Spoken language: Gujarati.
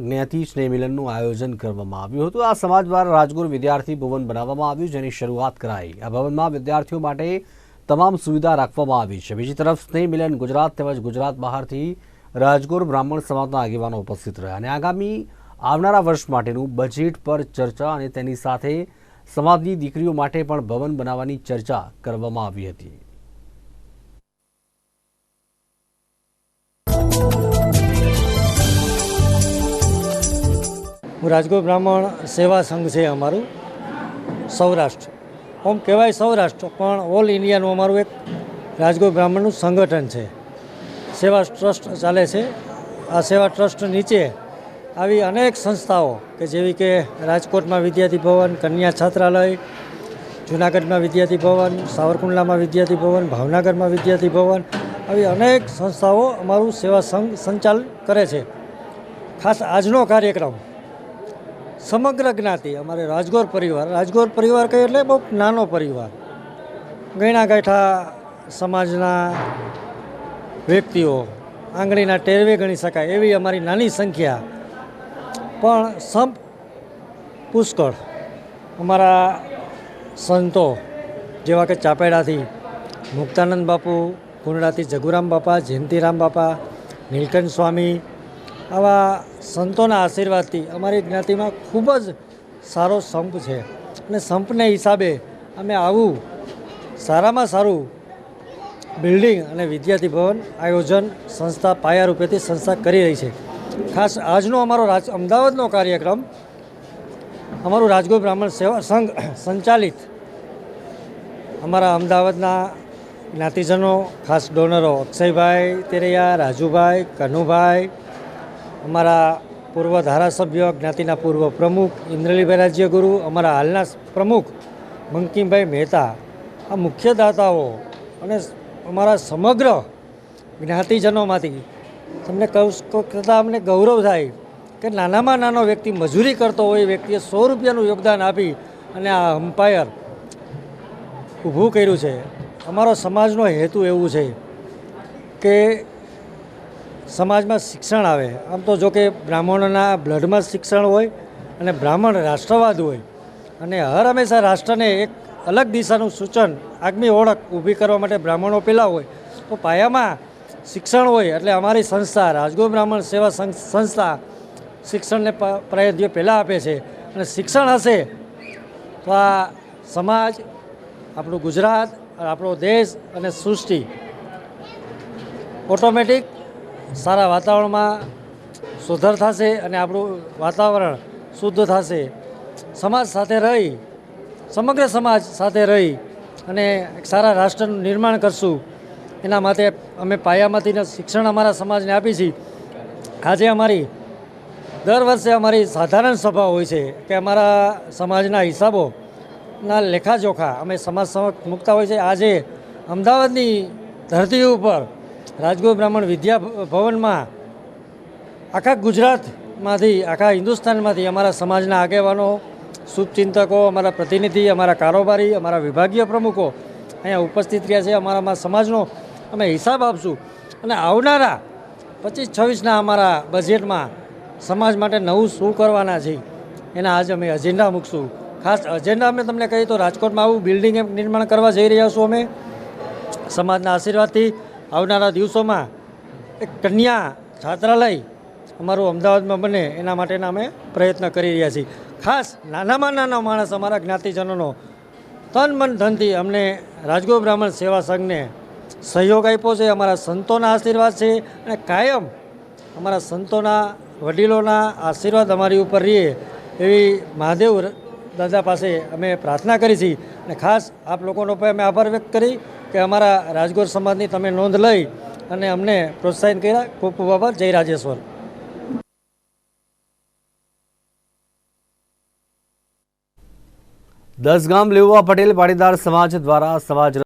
જ્ઞાતિ સ્નેહ મિલનનું આયોજન કરવામાં આવ્યું હતું। આ સમાજ દ્વારા રાજગોર વિદ્યાર્થી ભવન બનાવવામાં આવ્યું, જેની શરૂઆત કરાઈ। આ ભવનમાં વિદ્યાર્થીઓ માટે તમામ સુવિધા રાખવામાં આવી છે। બીજી તરફ સ્નેહ મિલન ગુજરાત તેમજ ગુજરાત બહારથી રાજગોર બ્રાહ્મણ સમાજના આગેવાનો ઉપસ્થિત રહ્યા અને આગામી આવનારા વર્ષ માટેનું બજેટ પર ચર્ચા અને તેની સાથે સમાજની દીકરીઓ માટે પણ ભવન બનાવવાની ચર્ચા કરવામાં આવી હતી। રાજગોર બ્રાહ્મણ સેવા સંઘ છે અમારું સૌરાષ્ટ્ર, આમ કહેવાય સૌરાષ્ટ્ર પણ ઓલ ઇન્ડિયાનું અમારું એક રાજગોર બ્રાહ્મણનું સંગઠન છે। સેવા ટ્રસ્ટ ચાલે છે। આ સેવા ટ્રસ્ટ નીચે આવી અનેક સંસ્થાઓ કે જેવી કે રાજકોટમાં વિદ્યાર્થી ભવન, કન્યા છાત્રાલય, જૂનાગઢમાં વિદ્યાર્થી ભવન, સાવરકુંડલામાં વિદ્યાર્થી ભવન, ભાવનગરમાં વિદ્યાર્થી ભવન, આવી અનેક સંસ્થાઓ અમારું સેવા સંઘ સંચાલન કરે છે। ખાસ આજનો કાર્યક્રમ સમગ્ર જ્ઞાતિ અમારે રાજગોર પરિવાર કહીએ એટલે બહુ નાનો પરિવાર, ગણ્યા ગાંઠા સમાજના વ્યક્તિઓ આંગળીના ટેરવે ગણી શકાય એવી અમારી નાની સંખ્યા, પણ સંપ પુષ્કળ અમારા સંતો જેવા કે ચાપેડાથી મુક્તાનંદ બાપુ, કુંડળાથી જગુરામ બાપા, જયંતિરામ બાપા, નીલકંઠ સ્વામી, આવા સંતોના આશીર્વાદથી અમારી જ્ઞાતિમાં ખૂબ જ સારો સંપ છે અને સંપને હિસાબે અમે આવું સારામાં સારું બિલ્ડિંગ અને વિદ્યાર્થી ભવન આયોજન સંસ્થા પાયા રૂપેથી સંસ્થા કરી રહી છે। ખાસ આજનો અમારો અમદાવાદનો કાર્યક્રમ અમારું રાજગોર બ્રાહ્મણ સેવા સંઘ સંચાલિત અમારા અમદાવાદના જ્ઞાતિજનો, ખાસ ડોનરો અક્ષયભાઈ તેરૈયા, રાજુભાઈ, કનુભાઈ, અમારા પૂર્વ ધારાસભ્ય, જ્ઞાતિના પૂર્વ પ્રમુખ ઇન્દ્રલીભાઈ રાજ્યગુરુ, અમારા હાલના પ્રમુખ બંકિમભાઈ મહેતા, આ મુખ્ય દાતાઓ અને અમારા સમગ્ર જ્ઞાતિજનોમાંથી તમને કહેતા અમને ગૌરવ થાય કે નાનામાં નાનો વ્યક્તિ મજૂરી કરતો હોય એ વ્યક્તિએ 100 રૂપિયાનું યોગદાન આપી અને આ અમ્પાયર ઊભું કર્યું છે। અમારો સમાજનો હેતુ એવું છે કે સમાજમાં શિક્ષણ આવે। આમ તો જો કે બ્રાહ્મણોના બ્લડમાં શિક્ષણ હોય અને બ્રાહ્મણ રાષ્ટ્રવાદ હોય અને હર હંમેશા રાષ્ટ્રને એક અલગ દિશાનું સૂચન, આગમી ઓળખ ઊભી કરવા માટે બ્રાહ્મણો પહેલાં હોય, તો પાયામાં શિક્ષણ હોય એટલે અમારી સંસ્થા રાજગોર બ્રાહ્મણ સેવા સંસ્થા શિક્ષણને પ્રાધાન્ય પહેલાં આપે છે અને શિક્ષણ હશે તો આ સમાજ, આપણું ગુજરાત, આપણો દેશ અને સૃષ્ટિ ઓટોમેટિક સારા વાતાવરણમાં સુધર થશે અને આપણું વાતાવરણ શુદ્ધ થશે। સમાજ સાથે રહી, સમગ્ર સમાજ સાથે રહી અને એક સારા રાષ્ટ્રનું નિર્માણ કરશું, એના માટે અમે પાયામાંથી શિક્ષણ અમારા સમાજને આપી છીએ। આજે અમારી દર વર્ષે અમારી સાધારણ સભા હોય છે કે અમારા સમાજના હિસાબોના લેખાજોખા અમે સમાજ સમક્ષ મૂકતા હોય છે। આજે અમદાવાદની ધરતી ઉપર રાજગોર બ્રાહ્મણ વિદ્યા ભવનમાં આખા ગુજરાતમાંથી, આખા હિન્દુસ્તાનમાંથી અમારા સમાજના આગેવાનો, શુભચિંતકો, અમારા પ્રતિનિધિ, અમારા કારોબારી, અમારા વિભાગીય પ્રમુખો અહીંયા ઉપસ્થિત રહ્યા છે। અમારા સમાજનો અમે હિસાબ આપશું અને આવનારા 25-26ના અમારા બજેટમાં સમાજ માટે નવું શું કરવાના છે એના આજે અમે એજન્ડા મૂકશું। ખાસ એજન્ડા અમે તમને કહીએ તો રાજકોટમાં આવું બિલ્ડિંગ નિર્માણ કરવા જઈ રહ્યા છું અમે સમાજના આશીર્વાદથી। આવનારા દિવસોમાં એક કન્યા છાત્રાલય અમારું અમદાવાદમાં બને એના માટેના અમે પ્રયત્ન કરી રહ્યા છીએ। ખાસ નાનામાં નાનો માણસ અમારા જ્ઞાતિજનોનો તન મન ધનથી અમને રાજગોર બ્રાહ્મણ સેવા સંઘને સહયોગ આપ્યો છે। અમારા સંતોના આશીર્વાદ છે અને કાયમ અમારા સંતોના, વડીલોના આશીર્વાદ અમારી ઉપર રહે એવી મહાદેવ દાદા પાસે અમે પ્રાર્થના કરી છીએ અને ખાસ આપ લોકોનો પણ અમે આભાર વ્યક્ત કરી કે અમારા રાજગોર સમાજની તમે નોંધ લઈ અને અમને પ્રોત્સાહિત કર્યા। ખૂબ ખૂબ આભાર। જય રાજેશ્વર। દસગામ લેઉવા પટેલ પાટીદાર સમાજ દ્વારા સમાજ